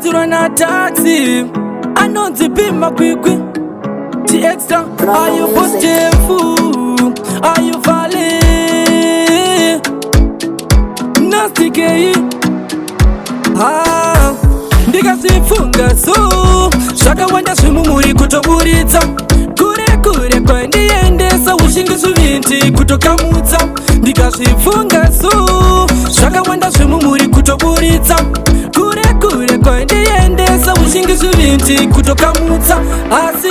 ndaturwa na taxi anonzi pima kwikwi ti extra. Are you positive? Are you valid? Nasty gay. Ndikazifunga so zvakawanda zvimumuri kutoburitsa kure kure kwandiendesa ushingisu vinti kutokamutsa. Ndikazvifunga so zvakawanda zvimumuri kutoburitsa kure kure kwandiendesa ushingisu vinti kutokamutsa. Asi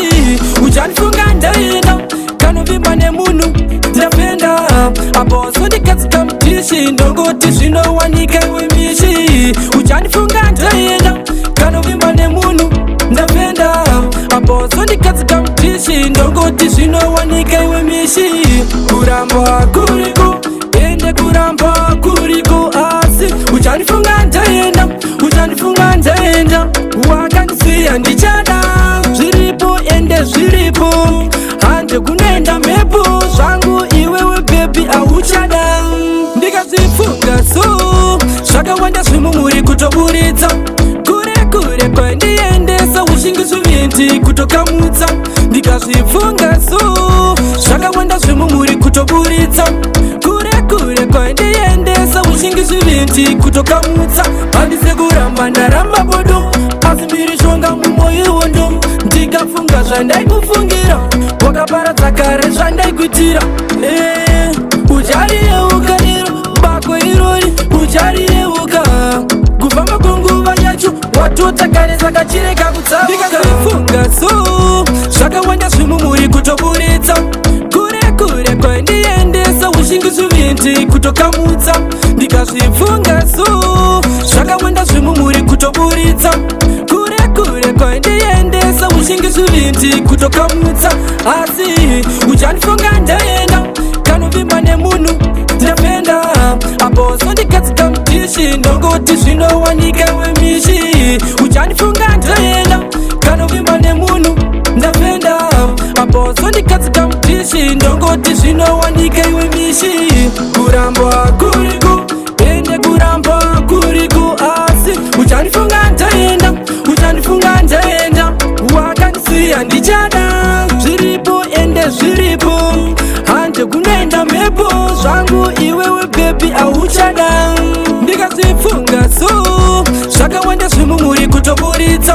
uchandifunga ndaenda kanovimba nemunhu ndafenda aposo ndikadzika mutishi ndongoti zvinowanika iwe mishi. Uchandifunga ndaenda kanovimba nemunhu ndafenda aposo ndikadzika mutishi ndongoti zvinowanika iwe mishi. Kuramba kuriko ende kuramba kuriko asi uchandifunga ndaenda uchandifunga ndaenda wakandisiya ndichada zviripo ende zviripo hande kunoenda mhepo zvangu iwewe bebi auchada. Ndikazifunga so zvakawanda zvimumuri kutoburitsa kure kure kwandiendesa ushingisu vinti kutokamutsa. Ndikazvifunga so zvakawanda zvimumuri kutoburitsa kure kure kwandiendesa ushingisu vinti kutokamutsa. Handise kuramba ndaramba bodo asi mbiri shonga mumoyo ndo ndikafunga zvandaikufungira wakaparadza kare zvandaikuitira. Uchariyeuka iro bako irori uchariyeuka kufamba kwenguva yacho watota saka chireka kutsauka. Ndikazifunga so zvakawanda zvimumuri kutoburitsa kure kure kwandiendesa ushingisu vinti kutokamutsa. Ndikazvifunga so zvakawanda zvimumuri kutoburitsa kure kure kwandiendesa ushingisu vinti kutokamutsa. Asi uchandifunga ndaenda kanovimba nemunhu ndafenda aposo ndikadzika mutishi ndongoti zvinowanika iwe mishi. Uchandifunga ndaenda kanovimba nemunhu ndafenda aposo ndikadzika mutishi ndongoti zvinowanika iwe mishi. Kuramba kuriko ende kuramba kuriko asi uchandifunga ndaenda uchandifunga ndaenda wakandisiya ndichada zviripo ende zviripo hande kunoenda mhepo zvangu iwewe bebi auchada. Ndikazifunga so zvakawanda zvimumuri kutoburitsa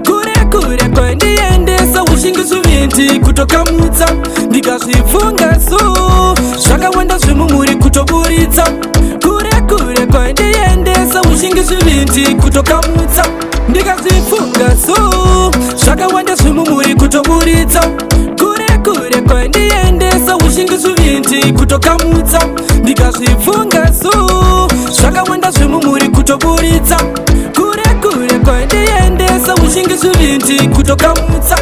kure kure kwandiendesa ushingisu vinti kutokamutsa. Ndikazvifunga so zvakawanda zvimumuri kutoburitsa kure kure kwandiendesa ushingisu vinti kutokamutsa. Ndikazifunga so zvakawanda zvimumuri kutoburitsa kure kure kwandiendesa ushingisu vinti kutokamutsa. Ndikazvifunga so zvakawanda zvimumuri kutoburitsa kure kure kwandiendesa ushingisu vinti kutokamutsa.